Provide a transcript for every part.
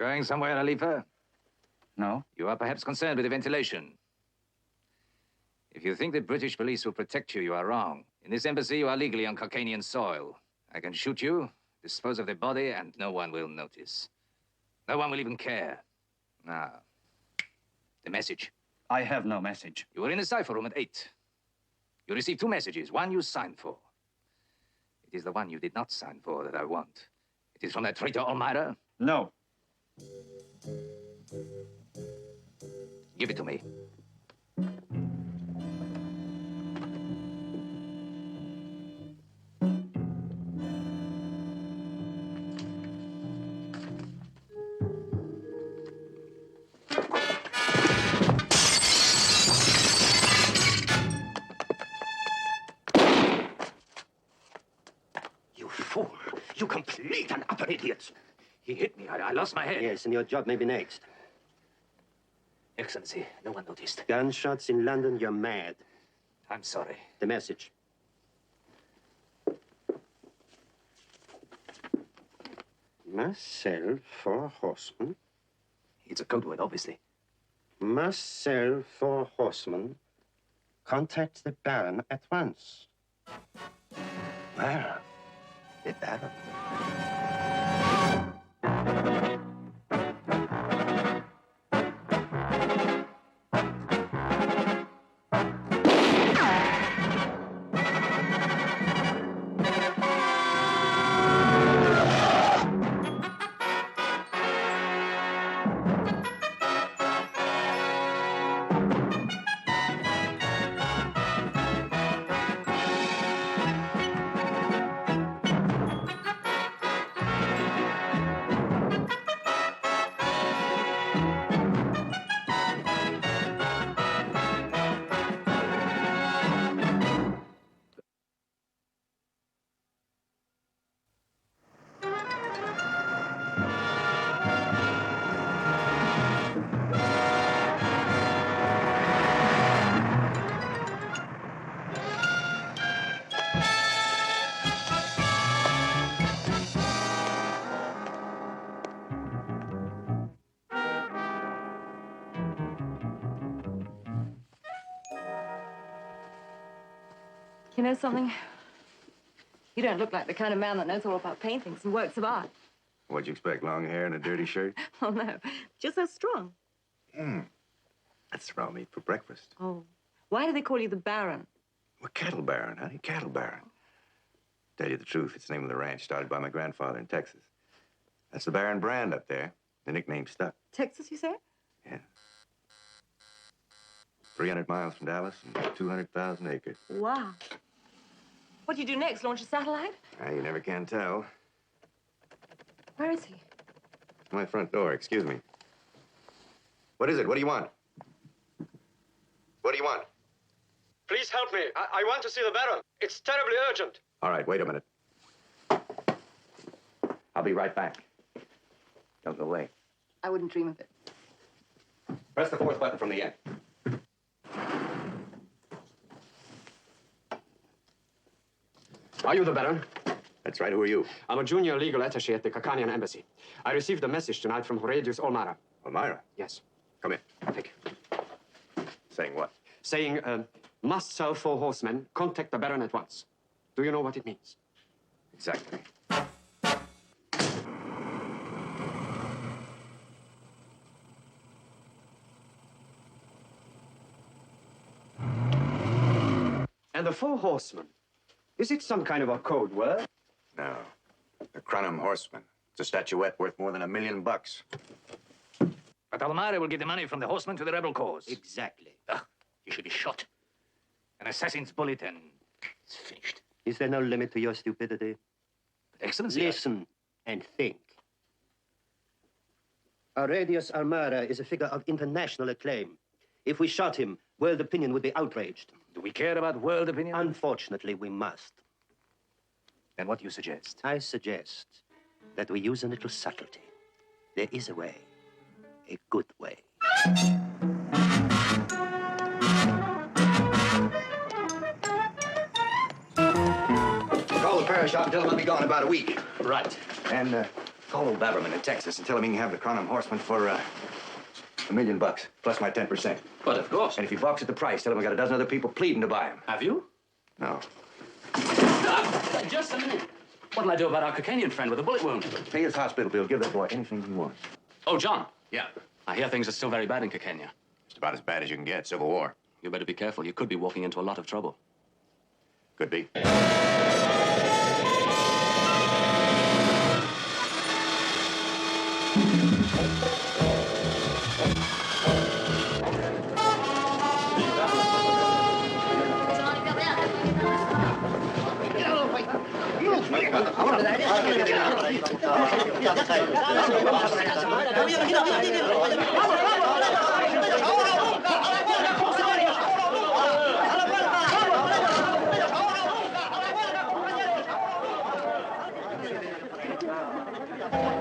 going somewhere, Alifa? No. You are perhaps concerned with the ventilation. If you think the British police will protect you, you are wrong. In this embassy, you are legally on Caucasian soil. I can shoot you, dispose of the body, and no one will notice. No one will even care. Now, the message. I have no message. You were in the cipher room at 8. You received 2 messages. One you signed for. It is the one you did not sign for that I want. It is from that traitor Elmira. No. Give it to me. You fool! You complete and utter idiot! He hit me. I lost my head. Yes, and your job may be next. Excellency, no one noticed. Gunshots in London, you're mad. I'm sorry. The message. Marcel, 4 horsemen. It's a code word, obviously. Marcel, 4 horsemen. Contact the Baron at once. Well, the Baron. You know something? You don't look like the kind of man that knows all about paintings and works of art. What'd you expect, long hair and a dirty shirt? Oh, no. Just so strong. That's raw meat for breakfast. Oh. Why do they call you the Baron? Well, cattle baron, honey, cattle baron. Tell you the truth, it's the name of the ranch started by my grandfather in Texas. That's the Baron brand up there. The nickname stuck. Texas, you say? Yeah. 300 miles from Dallas and 200,000 acres. Wow. What do you do next? Launch a satellite? You never can tell. Where is he? My front door, excuse me. What is it? What do you want? What do you want? Please help me. I want to see the Baron. It's terribly urgent. All right, wait a minute. I'll be right back. Don't go away. I wouldn't dream of it. Press the 4th button from the end. Are you the Baron? That's right. Who are you? I'm a junior legal attaché at the Caucasian embassy. I received a message tonight from Horatius Elmira. Elmira? Yes. Come in. Take it. Saying what? Saying, must sell 4 horsemen. Contact the Baron at once. Do you know what it means? Exactly. And the 4 horsemen. Is it some kind of a code word? No. The Crunham Horseman. It's a statuette worth more than $1 million. But Elmira will give the money from the horsemen to the rebel cause. Exactly. He should be shot. An assassin's bullet and it's finished. Is there no limit to your stupidity? Excellency. Listen and think. Horatius Elmira is a figure of international acclaim. If we shot him, world opinion would be outraged. Do we care about world opinion? Unfortunately, we must. Then what do you suggest? I suggest that we use a little subtlety. There is a way. A good way. Call the parish shop and tell them I'll be gone about a week. Right. And Call old Baberman in Texas and tell him he can have the Cronham Horseman for $1 million plus my 10%. But of course. And if he balks at the price, tell him I got a dozen other people pleading to buy him. Have you? No. Just a minute. What'll I do about our Caucanian friend with a bullet wound? Pay his hospital bill. Give that boy anything he wants. Oh, John. Yeah. I hear things are still very bad in Caucania. It's about as bad as you can get. Civil War. You better be careful. You could be walking into a lot of trouble. Could be.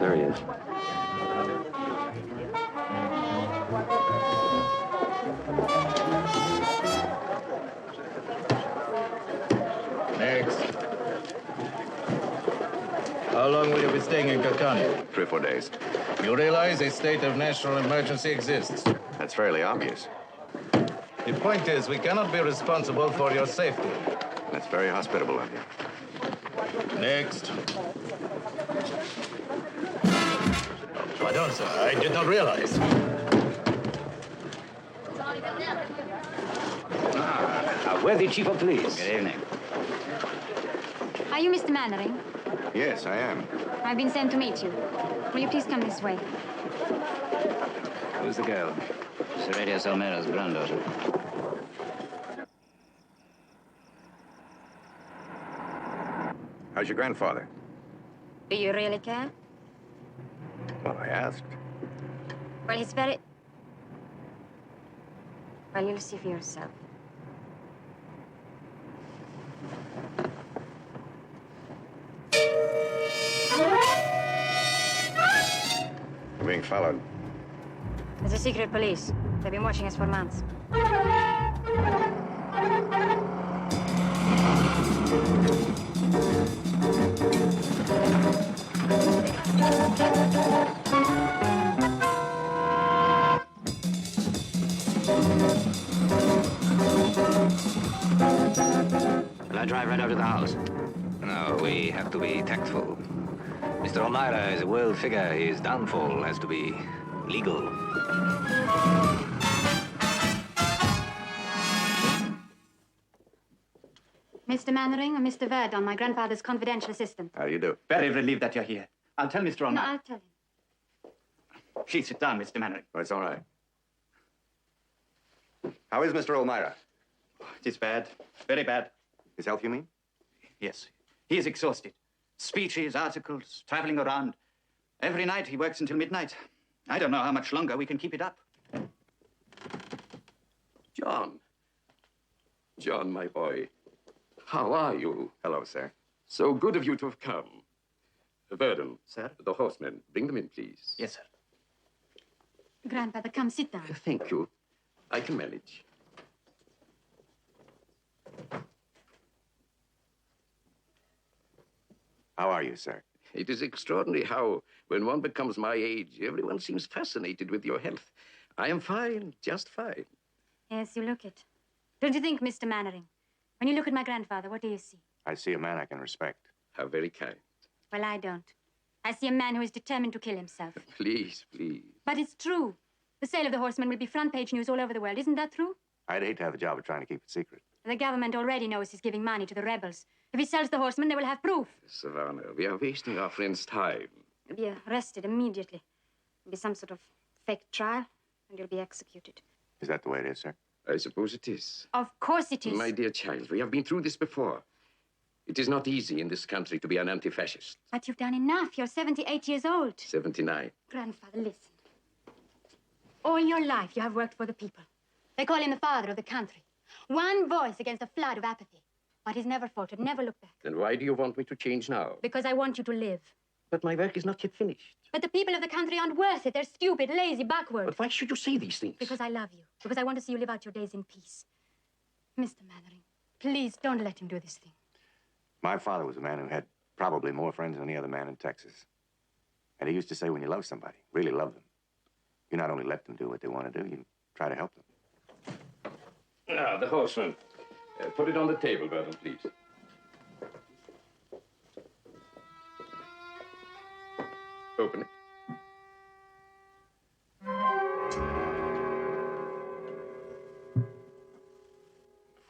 There he is. Next. How long will you be staying in Caucania? 3 or 4 days. You realize a state of national emergency exists. That's fairly obvious. The point is, we cannot be responsible for your safety. That's very hospitable of you. Next. Pardon, sir. I did not realize. A worthy chief of police. Good evening. Are you Mr. Mannering? Yes, I am. I've been sent to meet you. Will you please come this way? Who's the girl? Seredius Almera's granddaughter. How's your grandfather? Do you really care? Well, I asked. Well, he's very... Well, you'll see for yourself. We're being followed. There's a secret police. They've been watching us for months. Will I drive right out to the house? No, we have to be tactful. Mr. O'Meara is a world figure. His downfall has to be legal. Mr. Mannering and Mr. Verdon, my grandfather's confidential assistant. How do you do? Very relieved that you're here. I'll tell Mr. No, O'Meara. I'll tell him. Please sit down, Mr. Mannering. Oh, it's all right. How is Mr. O'Meara? It is bad. Very bad. His health, you mean? Yes. He is exhausted. Speeches, articles, traveling around. Every night he works until midnight. I don't know how much longer we can keep it up. John. John, my boy. How are you? Hello, sir. So good of you to have come. Verdon. Sir? The horsemen. Bring them in, please. Yes, sir. Grandfather, come sit down. Thank you. I can manage. How are you, sir? It is extraordinary how, when one becomes my age, everyone seems fascinated with your health. I am fine, just fine. Yes, you look it. Don't you think, Mr. Mannering? When you look at my grandfather, what do you see? I see a man I can respect. How very kind. Well, I don't. I see a man who is determined to kill himself. Please, please. But it's true. The sale of the horseman will be front-page news all over the world. Isn't that true? I'd hate to have the job of trying to keep it secret. The government already knows he's giving money to the rebels. If he sells the horseman, they will have proof. Savannah, we are wasting our friend's time. You'll be arrested immediately. There'll be some sort of fake trial, and you'll be executed. Is that the way it is, sir? I suppose it is. Of course it is. My dear child, we have been through this before. It is not easy in this country to be an anti-fascist. But you've done enough. You're 78 years old. 79. Grandfather, listen. All your life, you have worked for the people. They call him the father of the country. One voice against a flood of apathy. But he's never faltered, never looked back. Then why do you want me to change now? Because I want you to live. But my work is not yet finished. But the people of the country aren't worth it. They're stupid, lazy, backward. But why should you say these things? Because I love you. Because I want to see you live out your days in peace. Mr. Mannering, please don't let him do this thing. My father was a man who had probably more friends than any other man in Texas. And he used to say when you love somebody, really love them, you not only let them do what they want to do, you try to help them. Now, the horseman. Put it on the table, Burton, please. Open it.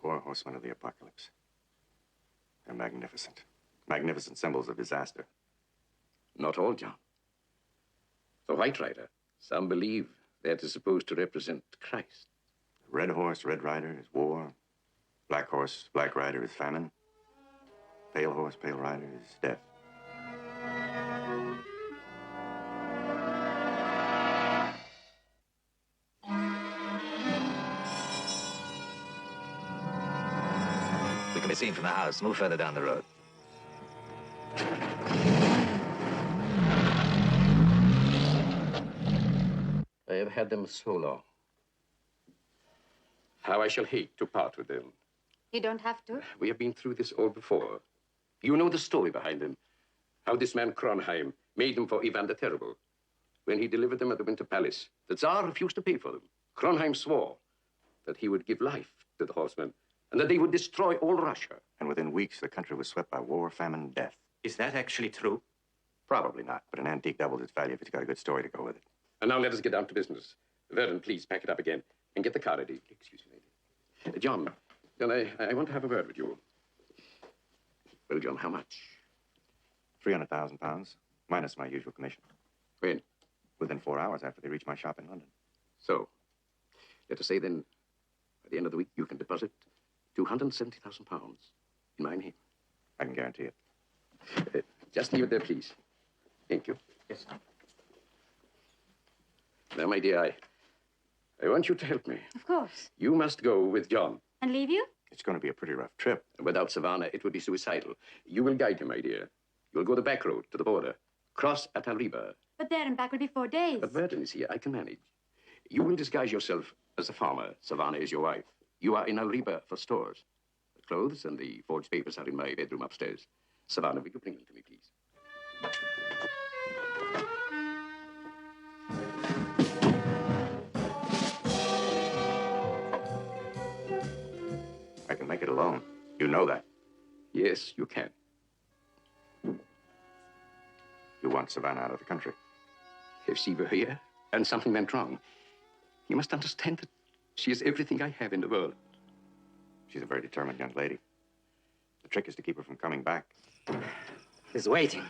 Four horsemen of the apocalypse. They're magnificent. Magnificent symbols of disaster. Not all, John. The White Rider, some believe that is supposed to represent Christ. Red horse, red rider is war. Black horse, black rider is famine. Pale horse, pale rider is death. We can be seen from the house. Move further down the road. I have had them so long. How I shall hate to part with them. You don't have to. We have been through this all before. You know the story behind them. How this man Kronheim made them for Ivan the Terrible. When he delivered them at the Winter Palace, the Tsar refused to pay for them. Kronheim swore that he would give life to the horsemen and that they would destroy all Russia. And within weeks, the country was swept by war, famine, death. Is that actually true? Probably not, but an antique doubles its value if it's got a good story to go with it. And now let us get down to business. Vernon, please pack it up again and get the car ready. Excuse me, lady. John, I want to have a word with you. Well, John, how much? 300,000 pounds, minus my usual commission. When? Within 4 hours after they reach my shop in London. So, let us say then, by the end of the week, you can deposit 270,000 pounds in my name. I can guarantee it. Just leave it there, please. Thank you. Yes, sir. Now, my dear, I want you to help me. Of course. You must go with John. And leave you? It's going to be a pretty rough trip. Without Savannah, it would be suicidal. You will guide him, my dear. You'll go the back road to the border. Cross at Alriba. But there and back will be 4 days. But Burton is here. I can manage. You will disguise yourself as a farmer. Savannah is your wife. You are in Alriba for stores. The clothes and the forged papers are in my bedroom upstairs. Savannah, will you bring them to me, please? I can make it alone. You know that. Yes, you can. You want Savannah out of the country. If she were here and something went wrong, you must understand that she is everything I have in the world. She's a very determined young lady. The trick is to keep her from coming back. He's waiting.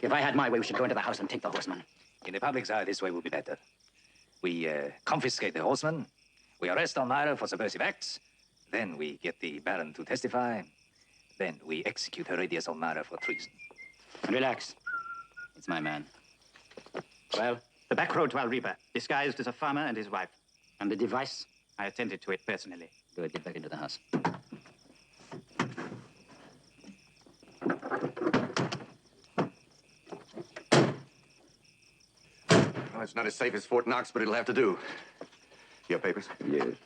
If I had my way, we should go into the house and take the horseman. In the public's eye, this way will be better. We confiscate the horseman. We arrest Elmira for subversive acts. Then we get the Baron to testify. Then we execute Heredias Elmira for treason. And relax. It's my man. Well, the back road to Alriba, disguised as a farmer and his wife. And the device? I attended to it personally. Good, get back into the house. Well, it's not as safe as Fort Knox, but it'll have to do. You have papers? Yes.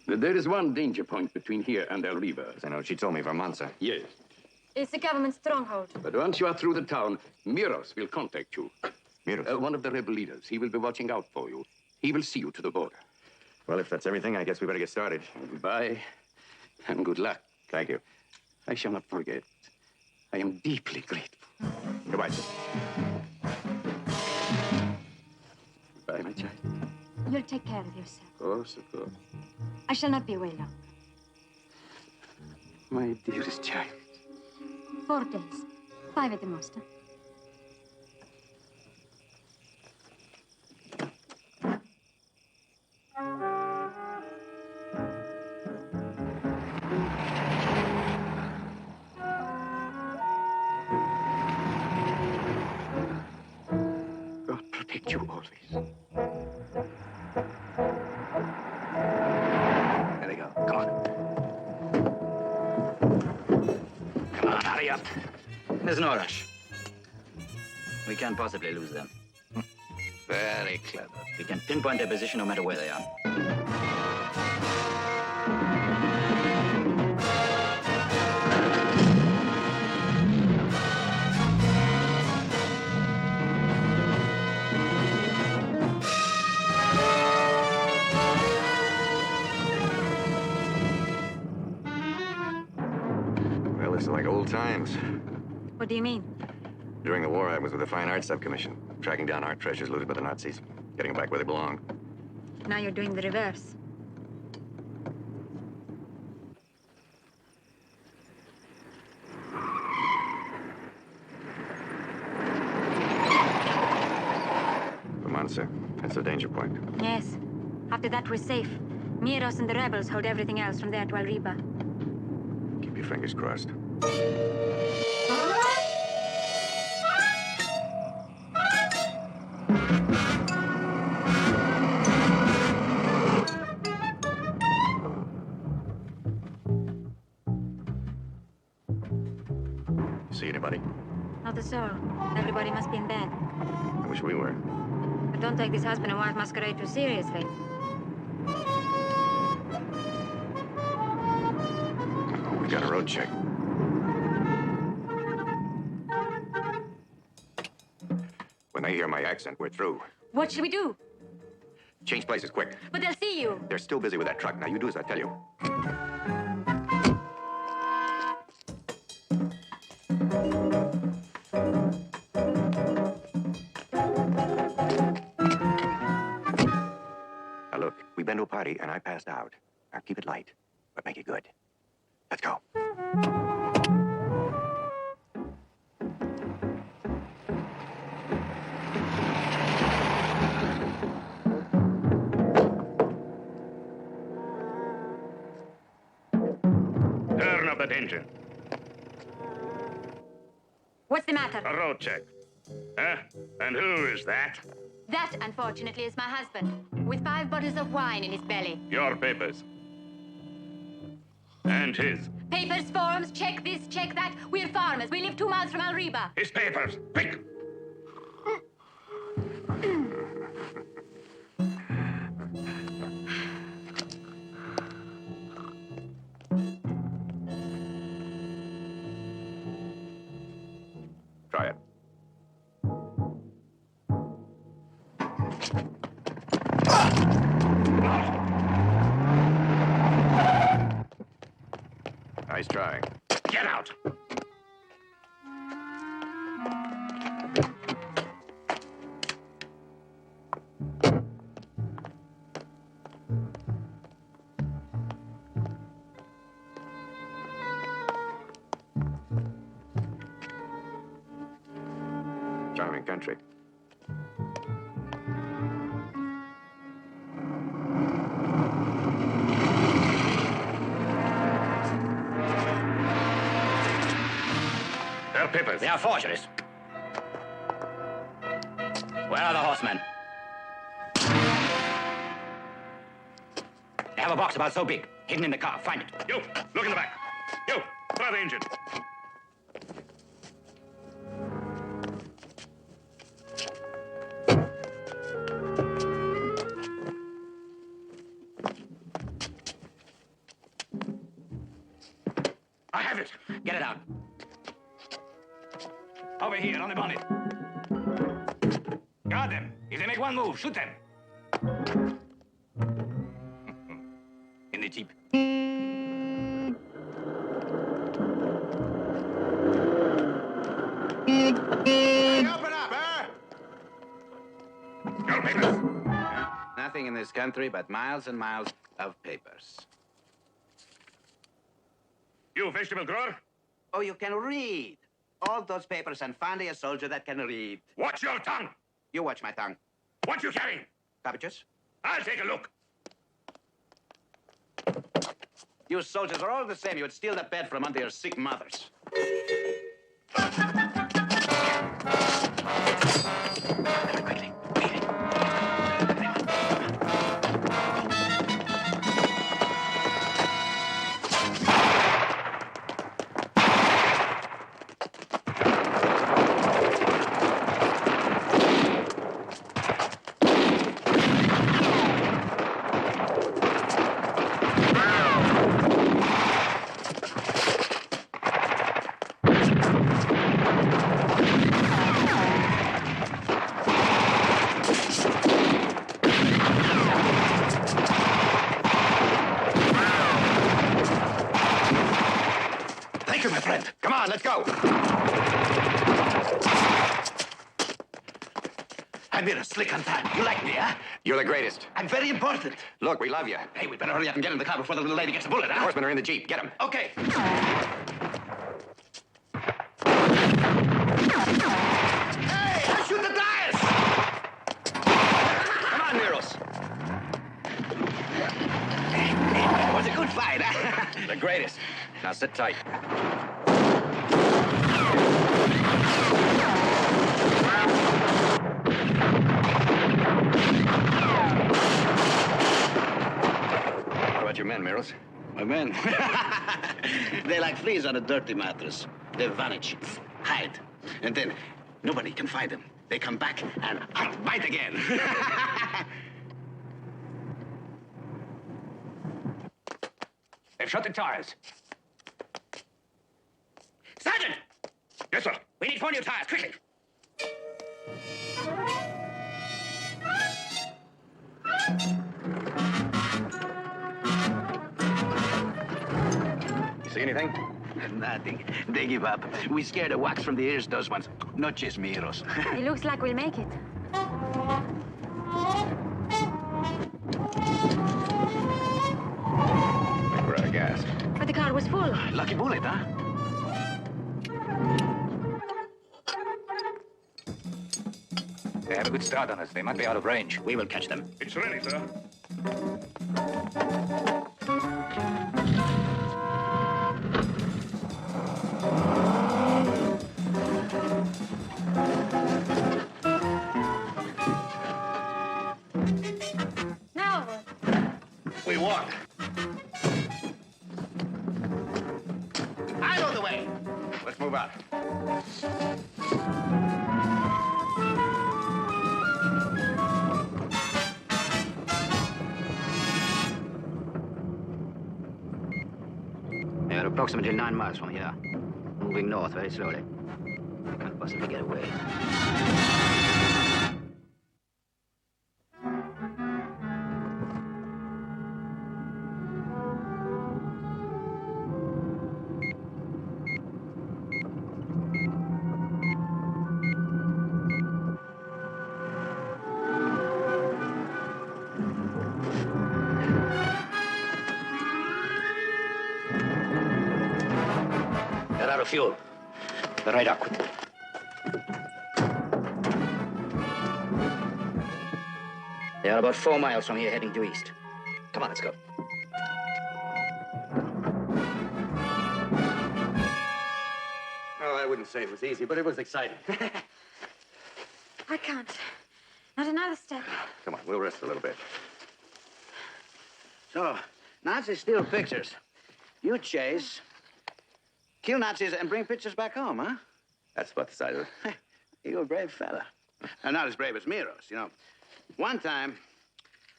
There is one danger point between here and Alriba. I know. She told me Vermanza. Yes. It's the government stronghold. But once you are through the town, Miros will contact you. Miros? One of the rebel leaders. He will be watching out for you. He will see you to the border. Well, if that's everything, I guess we better get started. Goodbye, and good luck. Thank you. I shall not forget. I am deeply grateful. Goodbye, sir. Goodbye, my child. You'll take care of yourself. Of course, of course. I shall not be away long. My dearest child. 4 days. 5 at the most. Huh? God protect you always. There they go. Come on. Come on, hurry up. There's no rush. We can't possibly lose them. Very clever. We can pinpoint their position no matter where they are. this is like old times. What do you mean? During the war, I was with the Fine Arts Subcommission, tracking down art treasures looted by the Nazis, getting them back where they belong. Now you're doing the reverse. Romancer, that's a danger point. Yes. After that, we're safe. Miros and the rebels hold everything else from there to Alriba. Keep your fingers crossed. See anybody? Not a soul. Everybody must be in bed. I wish we were. But don't take this husband and wife masquerade too seriously. We got a road check. When they hear my accent, we're through. What should we do? Change places quick. But they'll see you. They're still busy with that truck. Now you do as I tell you. Now look, we've been to a party and I passed out. Now keep it light, but make it good. Let's go. Turn up that engine. What's the matter? A road check. Huh? And who is that? That, unfortunately, is my husband, with 5 bottles of wine in his belly. Your papers. And his. Papers, forms, check this, check that. We're farmers. We live 2 miles from Alriba. His papers. Quick! Try it. Nice try. Get out! Charming country. Their papers. They are forgeries. Where are the horsemen? They have a box about so big, hidden in the car. Find it. You, look in the back. You, try the engine. I have it. Get it out. Over here, on the bonnet. Guard them. If they make one move, shoot them. In the jeep. Hey, open up, huh? Your papers. Nothing in this country but miles and miles of papers. You, vegetable grower? Oh, you can read. All those papers and find a soldier that can read. Watch your tongue. You watch my tongue. What you carrying? Cabbages? I'll take a look. You soldiers are all the same. You would steal the bed from under your sick mothers. Quickly. Thank you, my friend. Come on, let's go. I'm here, slick on time. You like me, huh? You're the greatest. I'm very important. Look, we love you. Hey, we better hurry up and get in the car before the little lady gets a bullet, huh? Horsemen are in the Jeep. Get them. Okay. Hey, I shoot the tires! Come on, Neros. It was a good fight, huh? The greatest. Now sit tight. What about your men, Miros? My men. They're like fleas on a dirty mattress. They vanish, hide, and then nobody can find them. They come back and bite again. They've shot the tires. Sergeant! Yes, sir. We need 4 new tires, quickly. You see anything? Nothing. They give up. We scare the wax from the ears, those ones. Noches, miros. It looks like we'll make it. We're out of gas. But the car was full. Lucky bullet, huh? They have a good start on us. They might be out of range. We will catch them. It's ready, sir. Now. We walk. I know the way. Let's move out. They are approximately 9 miles from here. Moving north very slowly. They can't possibly get away. They're out of fuel. The right up. They are about 4 miles from here, heading due east. Come on, let's go. Oh, I wouldn't say it was easy, but it was exciting. I can't. Not another step. Come on, we'll rest a little bit. So, Nazis steal pictures. You chase, kill Nazis, and bring pictures back home, huh? That's about the size of it. You're a brave fella. And not as brave as Miros, you know. One time,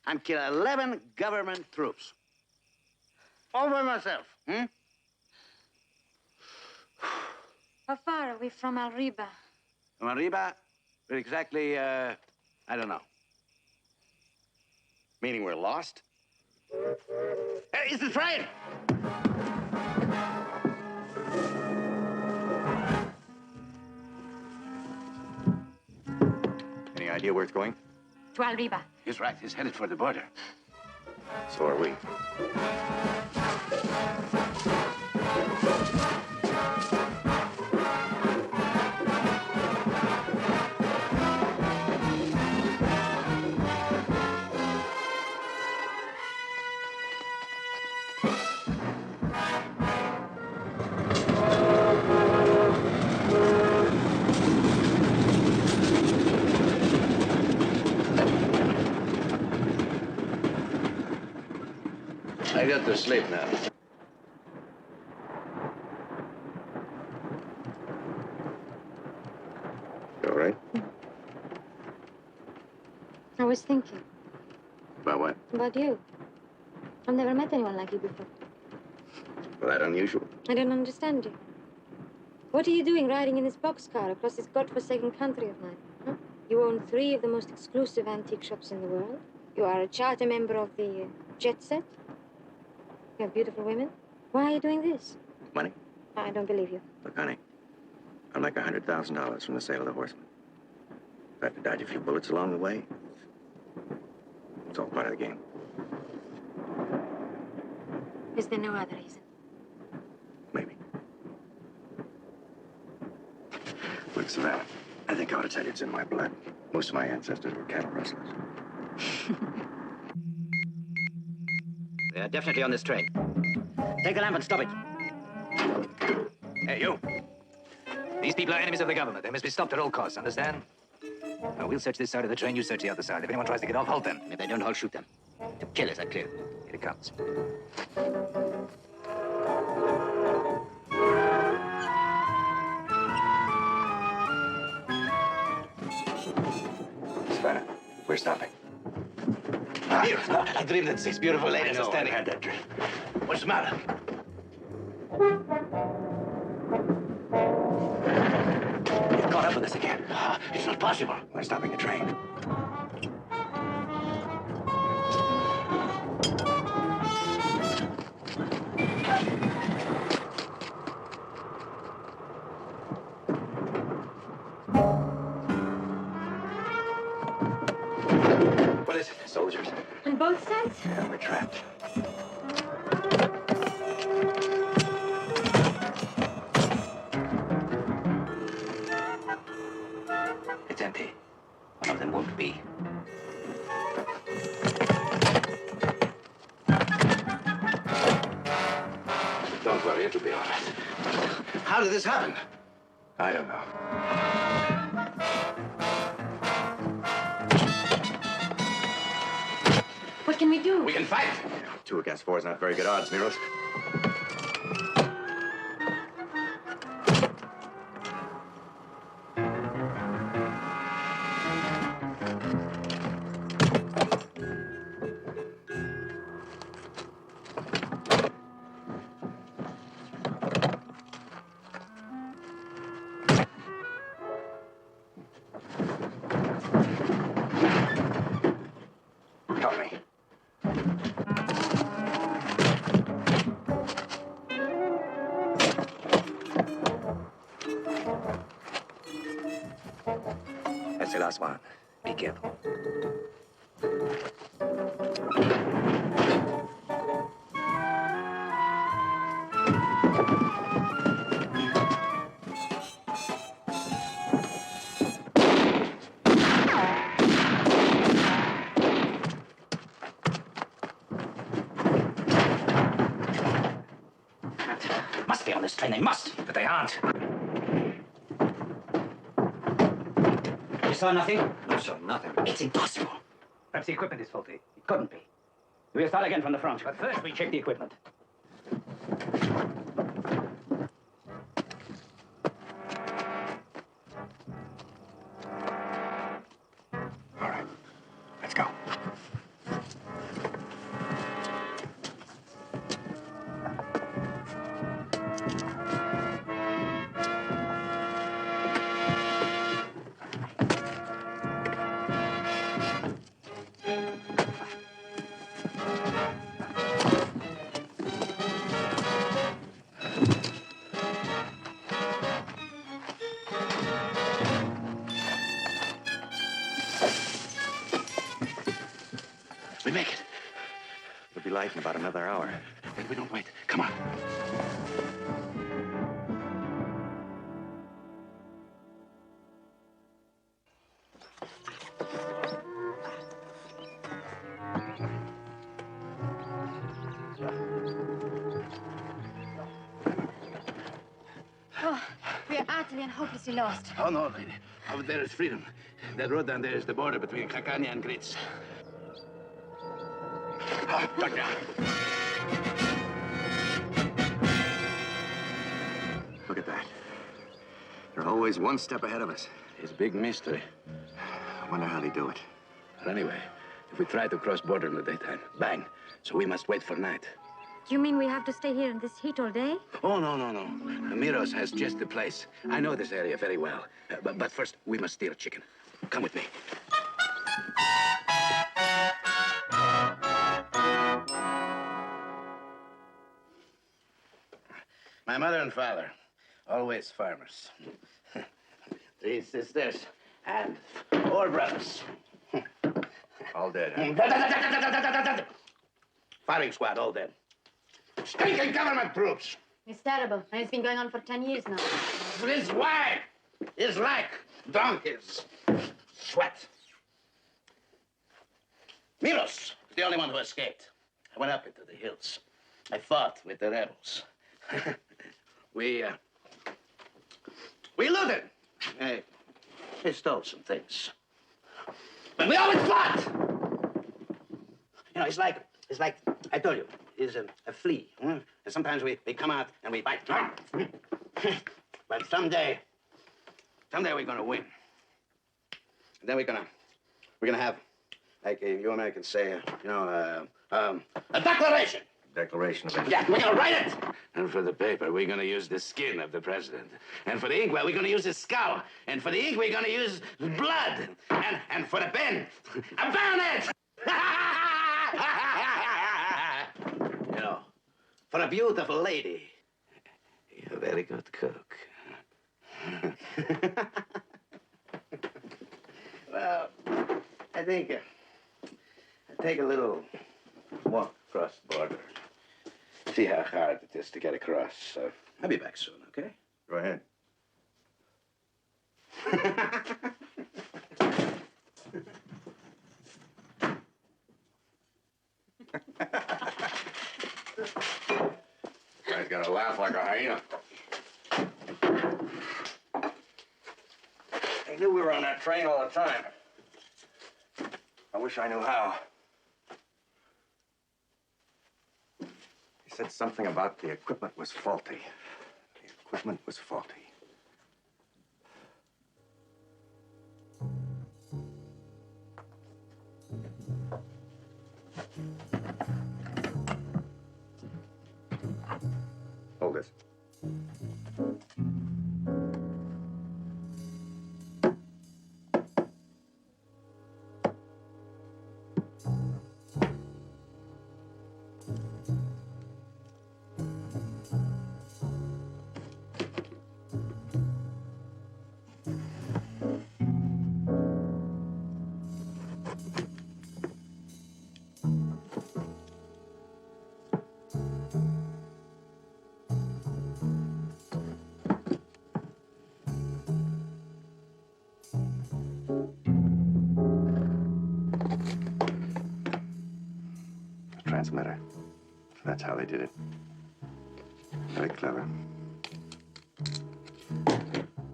I killed 11 government troops. All by myself, How far are we from Arriba? From Arriba, exactly, I don't know. Meaning we're lost? Hey, it's the train! Any idea where it's going? To Arriba. He's right. He's headed for the border. So are we. I got to sleep now. You all right? I was thinking About what? about you. I've never met anyone like you before. Well, that unusual. I don't understand you. What are you doing riding in this boxcar across this godforsaken country of mine? Huh? You own 3 of the most exclusive antique shops in the world. You are a charter member of the jet set. You have beautiful women. Why are you doing this? Money? I don't believe you. Look, honey, I'll make $100,000 from the sale of the horseman. If I have to dodge a few bullets along the way, it's all part of the game. Is there no other reason? Maybe. Look, Savannah, I think I ought to tell you it's in my blood. Most of my ancestors were cattle rustlers. They are definitely on this train. Take the lamp and stop it. Hey, you. These people are enemies of the government. They must be stopped at all costs, understand? Now, we'll search this side of the train, you search the other side. If anyone tries to get off, halt them. If they don't, I'll shoot them. To kill, is that clear? Here it comes. Savannah, we're stopping. Here, I dreamed that 6 beautiful ladies are standing. I had that dream. What's the matter? You caught up with us again. It's not possible. We're stopping the train. What is it? Soldiers. On both sides? Yeah, we're trapped. It's empty. One of them won't be. Don't worry, it'll be all right. How did this happen? I don't know. What can we do? We can fight. 2 against 4 is not very good odds, Miros. Help me. That's the last one. Be careful. Must be on this train, they must. But they aren't. You saw nothing? I saw nothing. It's impossible. Perhaps the equipment is faulty. It couldn't be. We'll start again from the front. But first, we check the equipment. All right, let's go. We make it. It'll be light in about another hour. If we don't wait, come on. Oh, we are utterly and hopelessly lost. Oh, no, lady. Over there is freedom. That road down there is the border between Kakania and Grits. Duck down. Look at that. They're always one step ahead of us. It's a big mystery. I wonder how they do it. But anyway, if we try to cross border in the daytime, bang. So we must wait for night. Do you mean we have to stay here in this heat all day? Oh, no, no, no. Miros has just the place. I know this area very well. But first, we must steal chicken. Come with me. My mother and father, always farmers. 3 sisters and 4 brothers. All dead, huh? Firing squad, all dead. Stinking government troops. It's terrible, and it's been going on for 10 years now. His wife is like donkeys. Sweat. Milos is the only one who escaped. I went up into the hills. I fought with the rebels. We looted. They stole some things. But we always fought. You know, it's like I told you, it's a flea. And sometimes we come out and we bite. But someday we're gonna win. And then we're gonna have, like you Americans say, a declaration. Declaration of Yeah, we're gonna write it. And for the paper, we're gonna use the skin of the president. And for the ink, well, we're gonna use his skull. And for the ink, we're gonna use blood. And for the pen, a bayonet. You know, for a beautiful lady, you're a very good cook. Well, I think I'll take a little walk across the border. See how hard it is to get across. I'll be back soon, okay? Go ahead. Guy's got to laugh like a hyena. I knew we were on that train all the time. I wish I knew how. He said something about the equipment was faulty. The equipment was faulty. Hold this. Transmitter. That's how they did it. Very clever.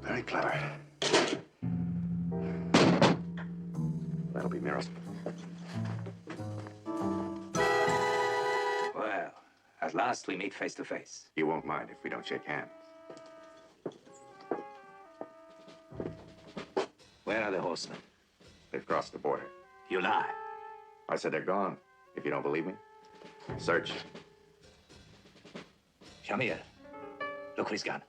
Very clever. That'll be Miros. Well, at last we meet face to face. You won't mind if we don't shake hands. Where are the horsemen? They've crossed the border. You lie. I said they're gone. If you don't believe me, search. Shamir, look where he's gone.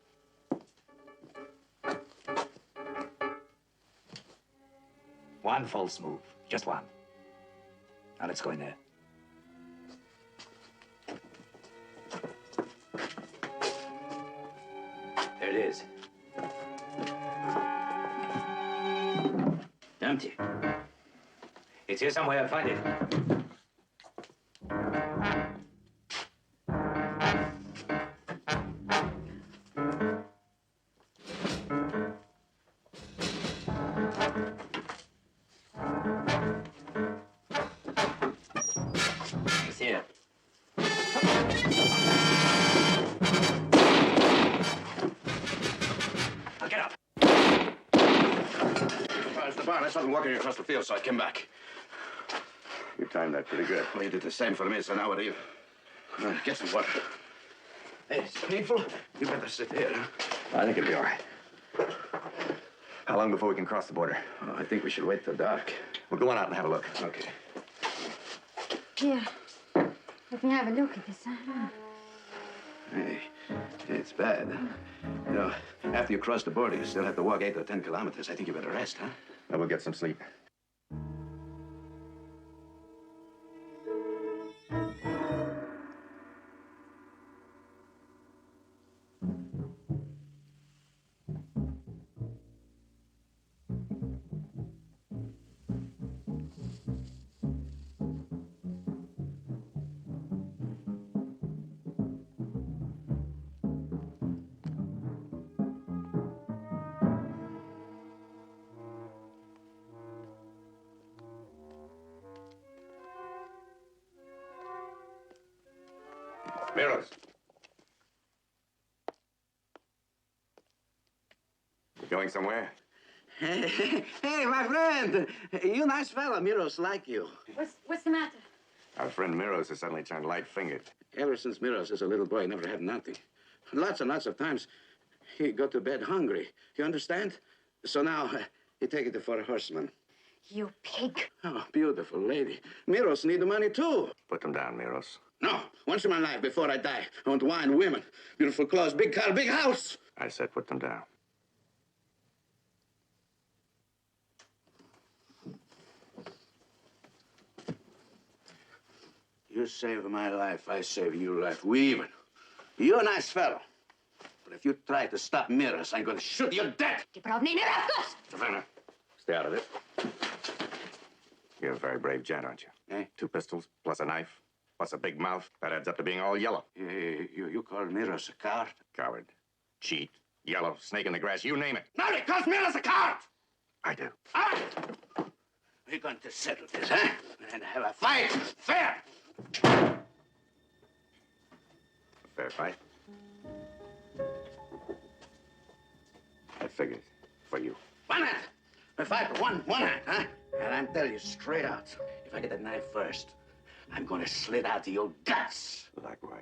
One false move, just one. Now let's go in there. There it is. Empty. It's here somewhere. Find it. It's here. Now get up. It's the barn. I saw them walking across the field, so I came back. You timed that pretty good. Well, you did the same for me, so now what do you? Get some water. Hey, it's painful. You better sit here, huh? I think it'll be all right. How long before we can cross the border? Oh, I think we should wait till dark. We'll go on out and have a look. Okay. Here, let me have a look at this. Huh? Hey, it's bad. You know, after you cross the border, you still have to walk 8 or 10 kilometers. I think you better rest, huh? Now we'll get some sleep. Miros. You going somewhere? Hey, my friend. You nice fella. Miros like you. What's the matter? Our friend Miros has suddenly turned light-fingered. Ever since Miros is a little boy, he never had nothing. Lots and lots of times, he go to bed hungry. You understand? So now, he take it for a horseman. You pig. Oh, beautiful lady. Miros need the money, too. Put them down, Miros. No. Once in my life, before I die, I want wine, women, beautiful clothes, big car, big house. I said put them down. You save my life, I save your life. We even. You're a nice fellow. But if you try to stop Miros, I'm going to shoot you dead. Savannah, stay out of it. You're a very brave gent, aren't you? Eh? 2 pistols, plus a knife, plus a big mouth. That adds up to being all yellow. You call Miros a coward? Coward. Cheat. Yellow. Snake in the grass. You name it. No, he calls Miros a coward. I do. All right. We're going to settle this, huh? And have a fight. Fair. A fair fight. I figured. For you. One hand. We fight one hand, huh? And I'm telling you straight out, if I get that knife first, I'm going to slit out your guts. Likewise.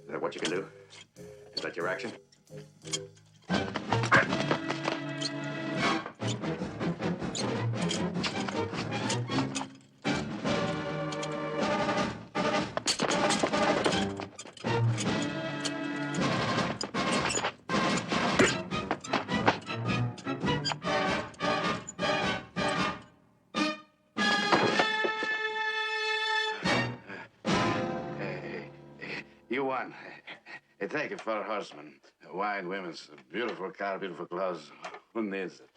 Is that what you can do? Is that your action? You won. Hey, take it for a horseman. Wine, women's beautiful car, beautiful clothes. Who needs it?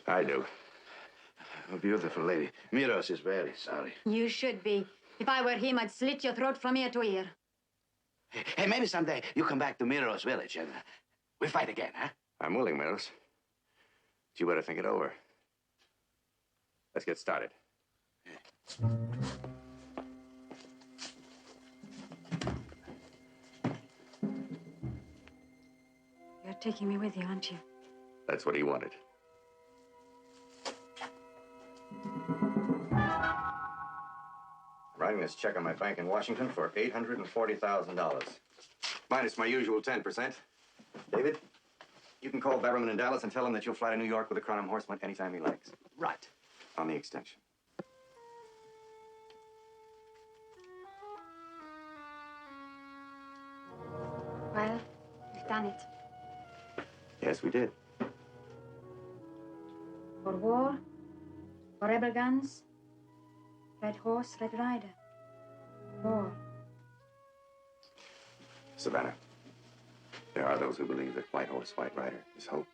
I do. A beautiful lady. Miros is very sorry. You should be. If I were him, I'd slit your throat from ear to ear. Hey, maybe someday you come back to Miros village and we fight again, huh? I'm willing, Miros. But you better think it over. Let's get started. You're taking me with you, aren't you? That's what he wanted. I'm writing this check on my bank in Washington for $840,000. Minus my usual 10%. David, you can call Barrowman in Dallas and tell him that you'll fly to New York with a Cronham horseman anytime he likes. Right. On the extension. Well, we've done it. Yes, we did. For war, for rebel guns, red horse, red rider. War. Savannah, there are those who believe that white horse, white rider is hope.